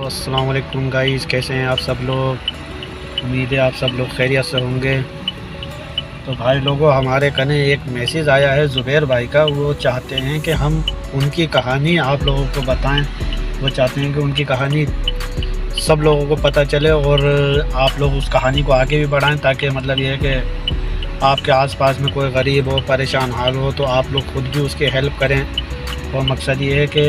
अस्सलाम वालेकुम गाइस, कैसे हैं आप सब लोग। उम्मीद है आप सब लोग खैरियत से होंगे। तो भाई लोगों, हमारे कने एक मैसेज आया है ज़ुबैर भाई का। वो चाहते हैं कि हम उनकी कहानी आप लोगों को बताएं। वो चाहते हैं कि उनकी कहानी सब लोगों को पता चले और आप लोग उस कहानी को आगे भी बढ़ाएं, ताकि मतलब ये है कि आपके आसपास में कोई गरीब हो, परेशान हाल हो, तो आप लोग खुद भी उसकी हेल्प करें। और मकसद ये है कि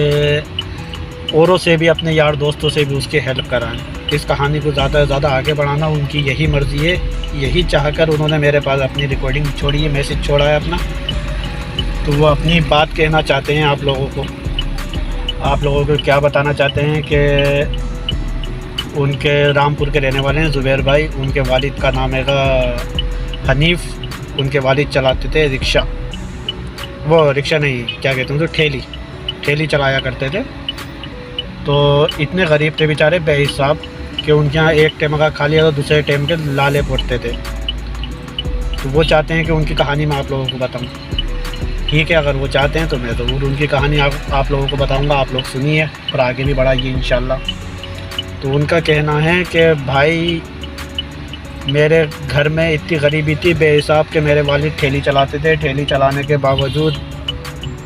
औरों से भी, अपने यार दोस्तों से भी उसकी हेल्प कराएं। इस कहानी को ज़्यादा से ज़्यादा आगे बढ़ाना उनकी यही मर्ज़ी है। यही चाहकर उन्होंने मेरे पास अपनी रिकॉर्डिंग छोड़ी है, मैसेज छोड़ा है अपना। तो वो अपनी बात कहना चाहते हैं आप लोगों को। आप लोगों को क्या बताना चाहते हैं कि उनके रामपुर के रहने वाले हैं ज़ुबैर भाई। उनके वालिद का नाम है हनीफ़। उनके वालिद चलाते थे रिक्शा। वो रिक्शा नहीं, क्या कहते हैं, तो ठेली चलाया करते थे। तो इतने गरीब थे बेचारे बेहिसाब कि उनके यहाँ एक टाइम का खा लिया तो दूसरे टाइम के लाले पड़ते थे। तो वो चाहते हैं कि उनकी कहानी मैं आप लोगों को बताऊं। ठीक है, अगर वो चाहते हैं तो मैं ज़रूर उनकी कहानी आप लोगों को बताऊंगा। आप लोग सुनिए और आगे भी बढ़ाइए इंशाल्लाह। तो उनका कहना है कि भाई, मेरे घर में इतनी गरीबी थी बेहिसाब के मेरे वालिद ठेली चलाते थे। ठेली चलाने के बावजूद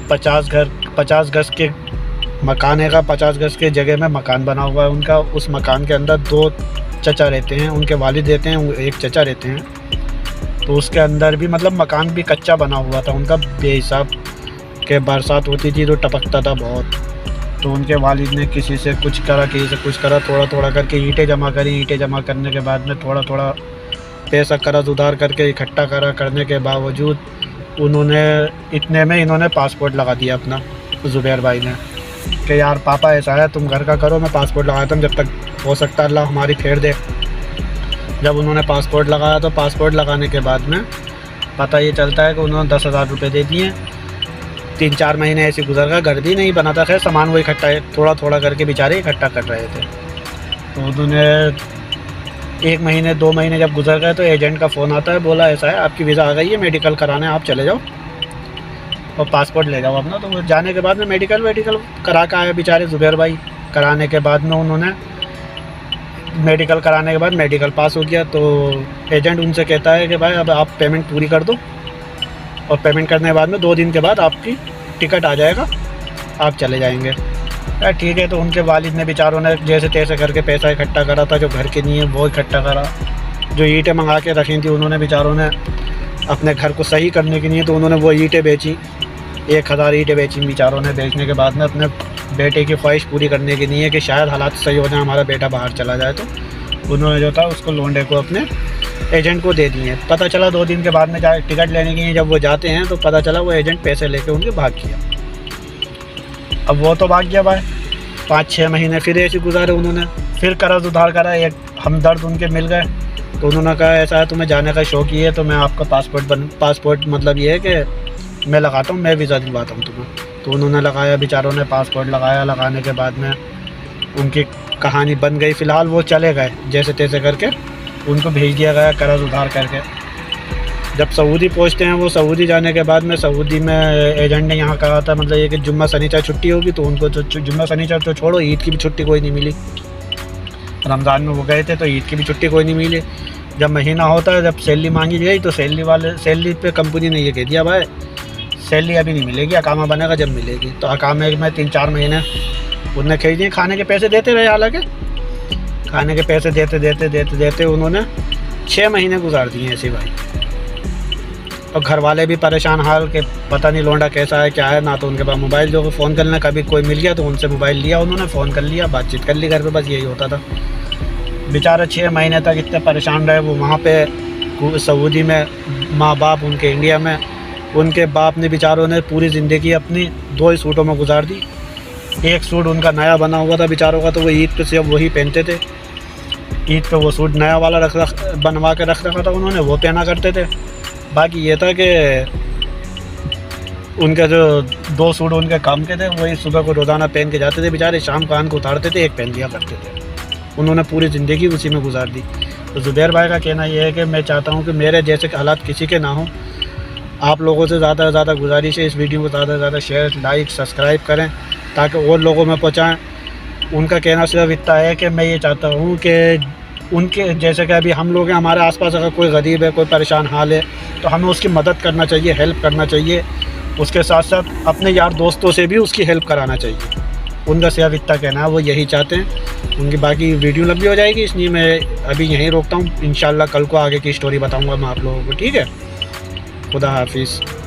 50 गज़ के मकान है का 50 गज़ के जगह में मकान बना हुआ है उनका। उस मकान के अंदर 2 चचा रहते हैं, उनके वालिद रहते हैं, एक चचा रहते हैं। तो उसके अंदर भी मतलब मकान भी कच्चा बना हुआ था उनका बेहिसाब के। बरसात होती थी तो टपकता था बहुत। तो उनके वालिद ने किसी से कुछ करा, किसी से कुछ करा, थोड़ा थोड़ा करके ईंटें जमा करी। ईंटें जमा करने के बाद में थोड़ा थोड़ा पैसा कर्ज उधार करके इकट्ठा करने के बावजूद इन्होंने पासपोर्ट लगा दिया अपना, ज़ुबैर भाई ने, कि यार पापा ऐसा है, तुम घर का करो, मैं पासपोर्ट लगाता हूँ, जब तक हो सकता है अल्लाह हमारी फेर दे। जब उन्होंने पासपोर्ट लगाया तो पासपोर्ट लगाने के बाद में पता ये चलता है कि उन्होंने 10,000 रुपये दे दिए। 3-4 महीने ऐसे गुजर गए, घर भी नहीं बना था। खैर, सामान वो इकट्ठा थोड़ा थोड़ा करके बेचारे इकट्ठा कर रहे थे। तो उन्होंने 1 महीने 2 महीने जब गुजर गए तो एजेंट का फ़ोन आता है, बोला ऐसा है आपकी वीज़ा आ गई है, मेडिकल कराने आप चले जाओ और पासपोर्ट ले जाओ अपना। तो वो जाने के बाद में मेडिकल करा के आया बेचारे ज़ुबैर भाई। कराने के बाद में उन्होंने मेडिकल कराने के बाद मेडिकल पास हो गया। तो एजेंट उनसे कहता है कि भाई अब आप पेमेंट पूरी कर दो, और पेमेंट करने के बाद में 2 दिन के बाद आपकी टिकट आ जाएगा, आप चले जाएंगे। यार ठीक है। तो उनके वालिद ने बेचारों ने जैसे तैसे करके पैसा इकट्ठा करा था, जो घर के नहीं है वो इकट्ठा करा। जो ईंटें मंगा के रखी थी उन्होंने बेचारों ने अपने घर को सही करने के लिए, तो उन्होंने वो ईंटें बेची। 1000 ईंटें बेची बेचारों ने। बेचने के बाद में अपने बेटे की ख्वाहिश पूरी करने के लिए कि शायद हालात सही हो जाए, हमारा बेटा बाहर चला जाए, तो उन्होंने जो था उसको लोंडे को अपने एजेंट को दे दिए। पता चला 2 दिन के बाद में टिकट लेने के लिए जब वो जाते हैं तो पता चला वो एजेंट पैसे लेके उनके भाग गया। अब वो तो भाग गया भाई। 5-6 महीने फिर ऐसे गुजारे उन्होंने। फिर कर्ज उधार करा, एक हमदर्द उनके मिल गए। तो उन्होंने कहा ऐसा है, तुम्हें जाने का शौक़ ही है तो मैं आपका पासपोर्ट मतलब ये है कि मैं लगाता हूँ, मैं वीज़ा दिलवाता हूँ तुम्हें। तो उन्होंने लगाया, बेचारों ने पासपोर्ट लगाया। लगाने के बाद में उनकी कहानी बन गई। फ़िलहाल वो चले गए जैसे तैसे करके, उनको भेज दिया गया कर्ज उधार करके। जब सऊदी पहुँचते हैं, वो सऊदी जाने के बाद में सऊदी में एजेंट ने यहाँ कहा था, मतलब ये कि जुम्मा शनिचर छुट्टी होगी, तो उनको तो जुम्मा शनिचर तो छोड़ो, ईद की भी छुट्टी कोई नहीं मिली। रमज़ान में वो गए थे तो ईद की भी छुट्टी कोई नहीं मिली। जब महीना होता है, जब सैलरी मांगी गई तो सैलरी पे कंपनी ने ये कह दिया भाई सैलरी अभी नहीं मिलेगी, अकामा बनेगा जब मिलेगी। तो अकामे में 3-4 महीने उन्होंने खरीद दिए। खाने के पैसे देते रहे, हालांकि खाने के पैसे देते उन्होंने 6 महीने गुजार दिए ऐसे भाई। और घर वाले भी परेशान हाल के पता नहीं लौंडा कैसा है क्या है। ना तो उनके पास मोबाइल, जो फ़ोन करना, कभी कोई मिल गया तो उनसे मोबाइल लिया उन्होंने, फ़ोन कर लिया, बातचीत कर ली घर पे, बस यही होता था। बेचारे 6 महीने तक इतने परेशान रहे वो वहाँ पे सऊदी में। माँ बाप उनके इंडिया में। उनके बाप ने बेचारों ने पूरी ज़िंदगी अपनी 2 ही सूटों में गुजार दी। एक सूट उनका नया बना हुआ था बेचारों का, तो वो ईद पे सिर्फ वही पहनते थे। ईद पे वो सूट नया वाला बनवा के रख रखा था उन्होंने, वो पहना करते थे। बाकी ये था कि उनके जो 2 सूट उनके काम के थे, वही सुबह को रोज़ाना पहन के जाते थे बेचारे, शाम कान को उतारते थे, एक पहन दिया करते थे। उन्होंने पूरी ज़िंदगी उसी में गुजार दी। तो ज़ुबैर भाई का कहना यह है कि मैं चाहता हूँ कि मेरे जैसे हालात किसी के ना हों। आप लोगों से ज़्यादा से ज़्यादा गुजारिश है, इस वीडियो को ज़्यादा से ज़्यादा शेयर, लाइक, सब्सक्राइब करें ताकि और लोगों में पहुँचाएँ। उनका कहना सिर्फ इतना है कि मैं ये चाहता हूँ कि उनके जैसे कि अभी हम लोग हैं, हमारे आसपास अगर कोई गरीब है, कोई परेशान हाल है, तो हमें उसकी मदद करना चाहिए, हेल्प करना चाहिए। उसके साथ साथ अपने यार दोस्तों से भी उसकी हेल्प कराना चाहिए। उनका सिर्फ इतना कहना है, वो यही चाहते हैं। उनकी बाकी वीडियो लंबी हो जाएगी, इसलिए मैं अभी यहीं रोकता हूँ। इंशाल्लाह कल को आगे की स्टोरी बताऊँगा मैं आप लोगों को, ठीक है। खुदा हाफिज़।